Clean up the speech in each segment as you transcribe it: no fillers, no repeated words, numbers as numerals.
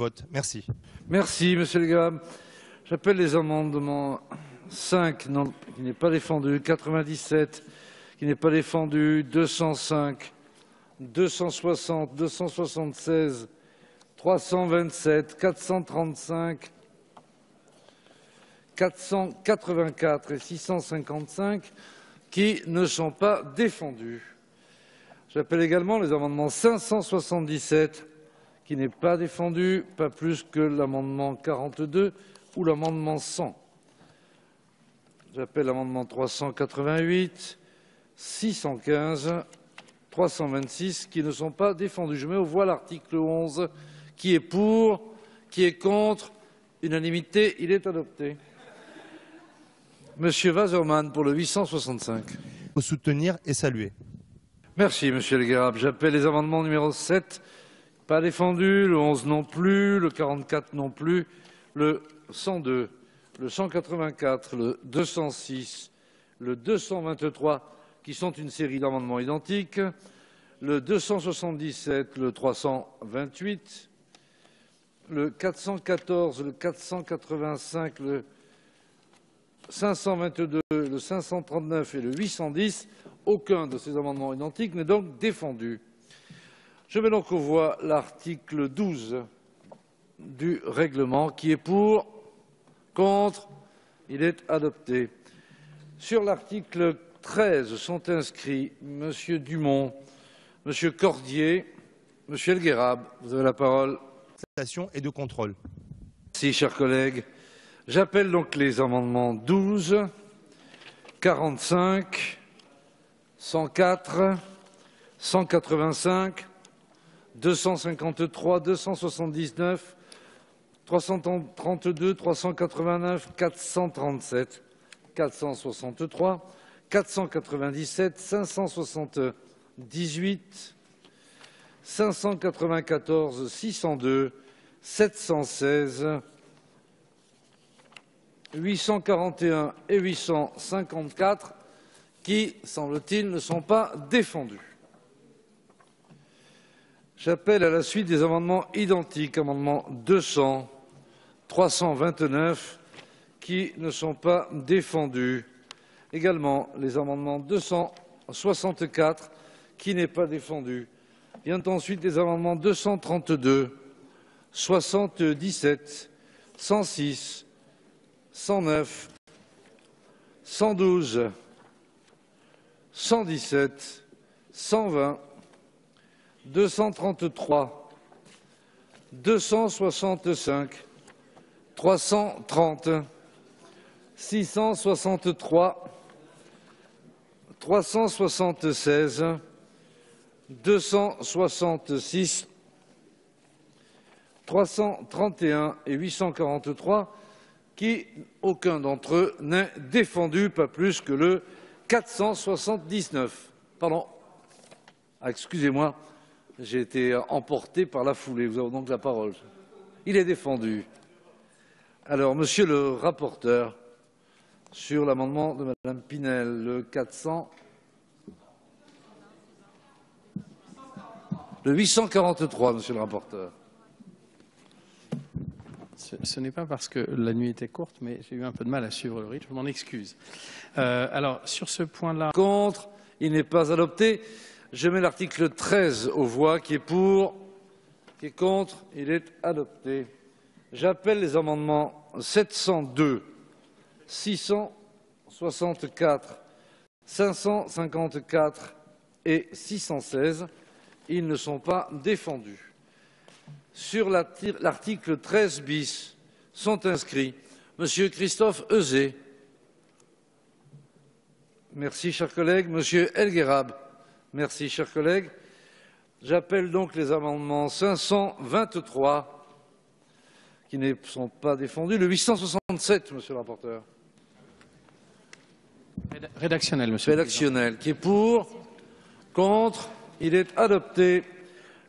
Vote. Merci. Merci, Monsieur Legrab. J'appelle les amendements 5, qui n'est pas défendu, 97, qui n'est pas défendu, 205, 260, 276, 327, 435, 484 et 655 qui ne sont pas défendus. J'appelle également les amendements 577 qui n'est pas défendu, pas plus que l'amendement 42 ou l'amendement 100. J'appelle l'amendement 388, 615, 326 qui ne sont pas défendus. Je mets aux voix l'article 11 qui est pour, qui est contre. Unanimité, il est adopté. Monsieur Wasserman pour le 865. Il faut soutenir et saluer. Merci, Monsieur Legrab. J'appelle les amendements numéro 7, pas défendu, le 11 non plus, le 44 non plus, le 102, le 184, le 206, le 223, qui sont une série d'amendements identiques, le 277, le 328, le 414, le 485, le 522, le 539 et le 810. Aucun de ces amendements identiques n'est donc défendu. Je mets donc aux voix l'article 12 du règlement qui est pour, contre, il est adopté. Sur l'article 13 sont inscrits M. Dumont, M. Cordier, M. El Guerab. Vous avez la parole. Et de contrôle. Merci, chers collègues. J'appelle donc les amendements 12, 45, 104, 185, 253, 279, 332, 389, 437, 463, 497, 578, 594, 602, 716, 841 et 854 qui, semble-t-il, ne sont pas défendus. J'appelle à la suite des amendements identiques, amendements 200, 329, qui ne sont pas défendus. Également, les amendements 264, qui n'est pas défendu. Vient ensuite les amendements 232, 77, 106, 109, 112, 117, 120, 233, 265, 330, 663, 376, 266, 331 et 843 qui, aucun d'entre eux n'est défendu, pas plus que le 479. Pardon. Ah, excusez-moi, j'ai été emporté par la foulée. Vous avez donc la parole. Il est défendu. Alors, monsieur le rapporteur, sur l'amendement de madame Pinel, le 400... Le 843, monsieur le rapporteur. Ce n'est pas parce que la nuit était courte, mais j'ai eu un peu de mal à suivre le rythme, je m'en excuse. Alors, sur ce point-là... Contre, il n'est pas adopté. Je mets l'article 13 aux voix, qui est pour, qui est contre, il est adopté. J'appelle les amendements 702, 664, 554 et 616. Ils ne sont pas défendus. Sur l'article 13 bis sont inscrits M. Christophe Euzet. Merci, chers collègues. M. El Guerab. Merci, chers collègues. J'appelle donc les amendements 523 qui ne sont pas défendus. Le 867, Monsieur le rapporteur. Rédactionnel, Monsieur. Rédactionnel. Qui est pour, contre, il est adopté.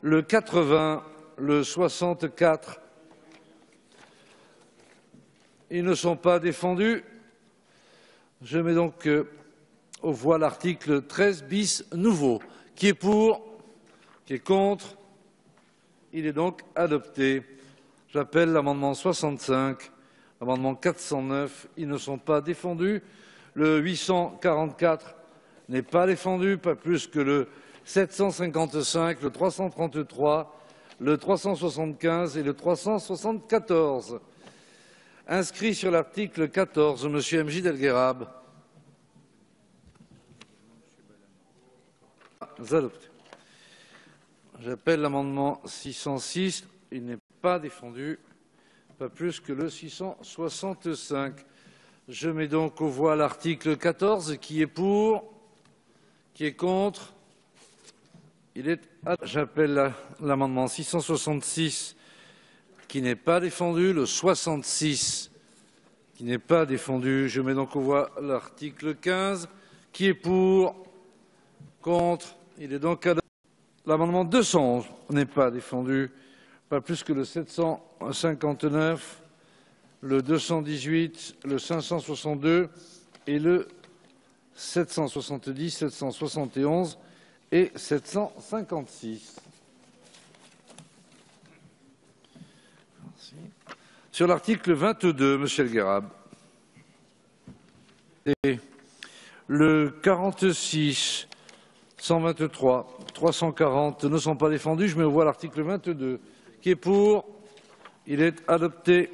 Le 80. Le 64, ils ne sont pas défendus. Je mets donc aux voix l'article 13 bis nouveau. Qui est pour, qui est contre, il est donc adopté. J'appelle l'amendement 65, l'amendement 409. Ils ne sont pas défendus. Le 844 n'est pas défendu, pas plus que le 755, le 333, le 375 et le 374. Inscrit sur l'article 14, Monsieur M. Delguerab. Adopté. J'appelle l'amendement 606. Il n'est pas défendu, pas plus que le 665. Je mets donc aux voix l'article 14. Qui est pour? Qui est contre? Il est. J'appelle l'amendement 666 qui n'est pas défendu, le 66 qui n'est pas défendu. Je mets donc aux voix l'article 15. Qui est pour? Contre? Il est donc adopté. L'amendement 211 n'est pas défendu, pas plus que le 759, le 218, le 562 et le 770, 771 et 756. Merci. Sur l'article 22, Monsieur El Guerab. Et le 46, 123, 340 ne sont pas défendus. Je mets aux voix l'article 22. Qui est pour? Il est adopté.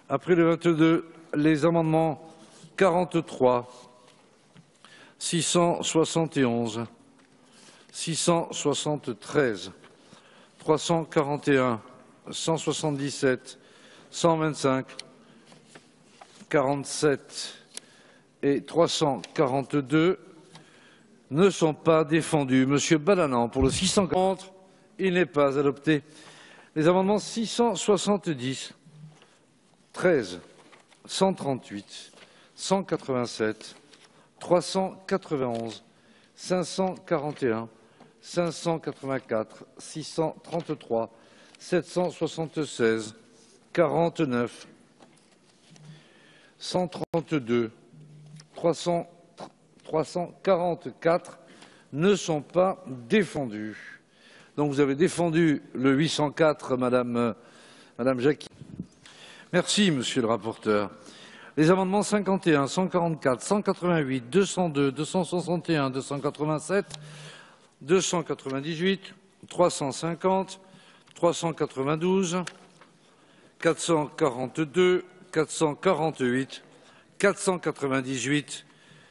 Après le 22, les amendements 43, 671, 673, 341, 177, 125, 47 et 342 ne sont pas défendus. Monsieur Balanant, pour le 640, il n'est pas adopté. Les amendements 670, 13, 138, 187, 391, 541, 584, 633, 776, 49, 132, 344 ne sont pas défendus. Donc vous avez défendu le 804, Madame Jacqui. Merci, Monsieur le rapporteur. Les amendements 51, 144, 188, 202, 261, 287, 298, 350, 392, 442, 448, 498,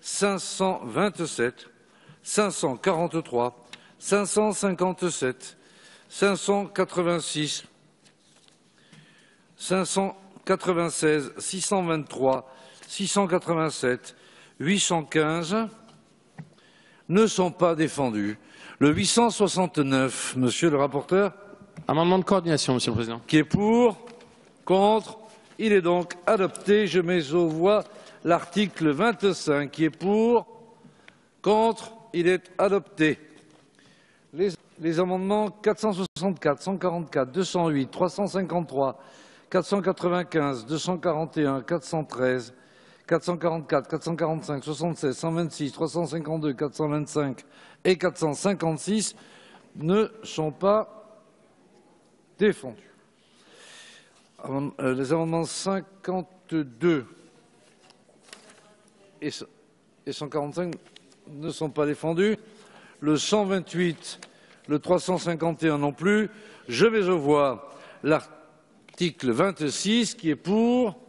527, 543, 557, 586, 596, 623, 687, 815 ne sont pas défendus. Le 869, Monsieur le rapporteur. Amendement de coordination, Monsieur le Président. Qui est pour? Contre? Il est donc adopté. Je mets aux voix l'article 25. Qui est pour? Contre? Il est adopté. Les amendements 464, 144, 208, 353, 495, 241, 413, 444, 445, 76, 126, 352, 425 et 456 ne sont pas défendus. Les amendements 52 et 145 ne sont pas défendus. Le 128, le 351 non plus. Je mets aux voix l'article 26 qui est pour.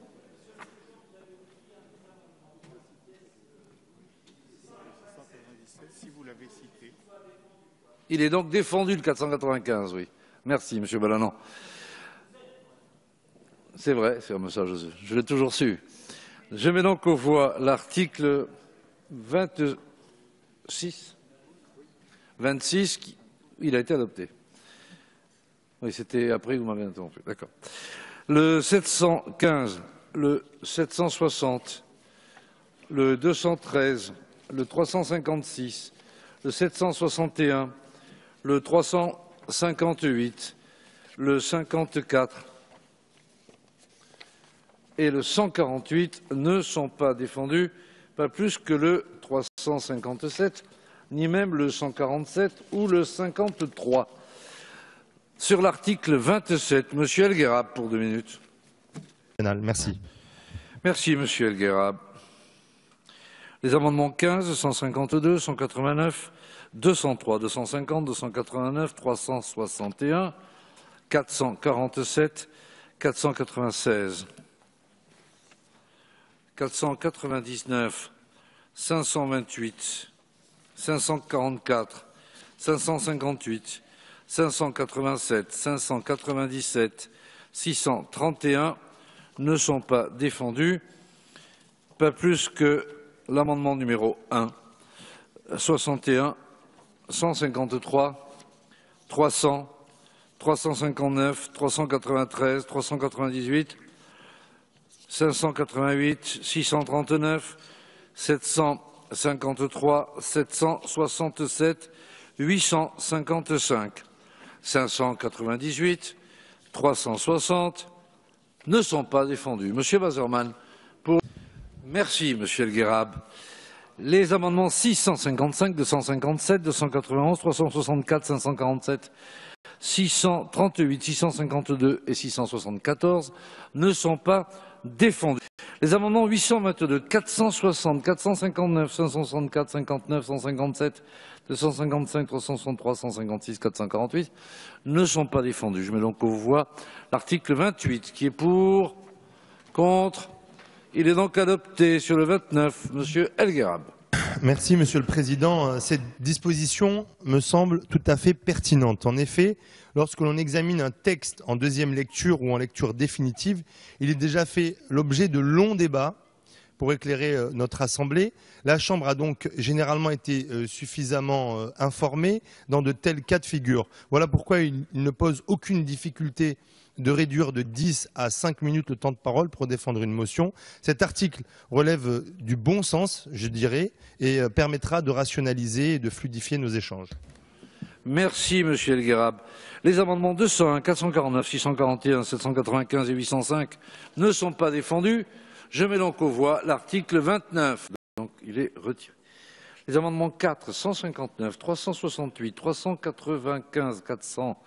Il est donc défendu le 495, oui. Merci, Monsieur Balanant. C'est vrai, c'est un message, je l'ai toujours su. Je mets donc aux voix l'article 26. 26, il a été adopté. Oui, c'était après que vous m'avez interrompu. D'accord. Le 715, le 760, le 213, le 356, le 761, le 358, le 54 et le 148 ne sont pas défendus, pas plus que le 357, ni même le 147 ou le 53. Sur l'article 27, Monsieur El Guerab pour 2 minutes. Merci. Merci, Monsieur El Guerab. Les amendements 15, 152, 189, 203, 250, 289, 361, 447, 496, 499, 528, 544, 558, 587, 597, 631 ne sont pas défendus, pas plus que l'amendement numéro 1, 61, 153, 300, 359, 393, 398, 588, 639, 753, 767, 855, 598, 360 ne sont pas défendus. Monsieur Wasserman, pour... Merci, Monsieur El Guerab. Les amendements 655, 257, 291, 364, 547, 638, 652 et 674 ne sont pas défendus. Les amendements 822, 460, 459, 564, 59, 157, 255, 363, 156, 448 ne sont pas défendus. Je mets donc aux voix l'article 28 qui est pour, contre. Il est donc adopté sur le 29. Monsieur El Guerab. Merci, Monsieur le Président. Cette disposition me semble tout à fait pertinente. En effet, lorsque l'on examine un texte en deuxième lecture ou en lecture définitive, il est déjà fait l'objet de longs débats pour éclairer notre Assemblée. La Chambre a donc généralement été suffisamment informée dans de tels cas de figure. Voilà pourquoi il ne pose aucune difficulté de réduire de 10 à 5 minutes le temps de parole pour défendre une motion. Cet article relève du bon sens, je dirais, et permettra de rationaliser et de fluidifier nos échanges. Merci, Monsieur El Guerab. Les amendements 201, 449, 641, 795 et 805 ne sont pas défendus. Je mets donc aux voix l'article 29. Donc, il est retiré. Les amendements 4, 159, 368, 395, 400,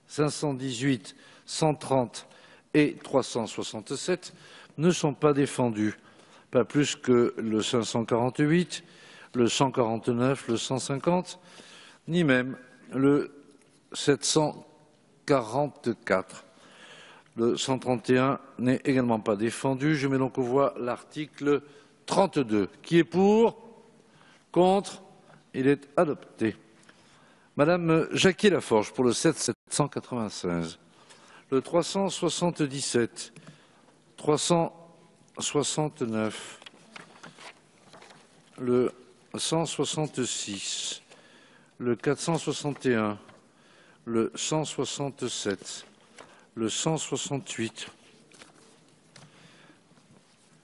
518, 130 et 367 ne sont pas défendus. Pas plus que le 548, le 149, le 150, ni même le 744. Le 131 n'est également pas défendu. Je mets donc aux voix l'article 32. Qui est pour? Contre? Il est adopté. Madame Jacquier-Laforge pour le 796. Le 377. 369. Le 166. Le 461. Le 167. Le 168,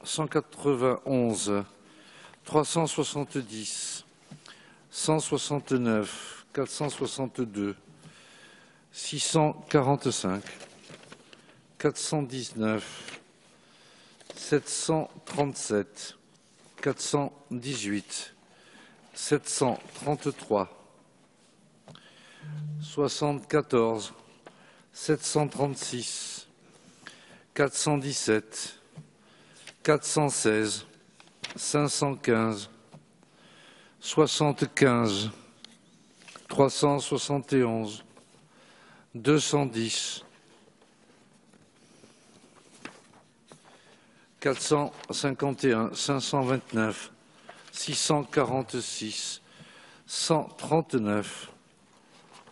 191, 370, 169, 462, 645, 419, 737, 418, 733, 74, 736, 417, 416, 515, 75, 371, 210, 451, 529, 646, 139,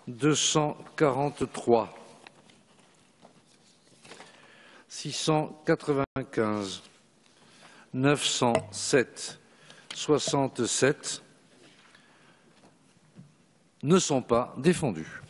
243, 695, 907, 67 ne sont pas défendus.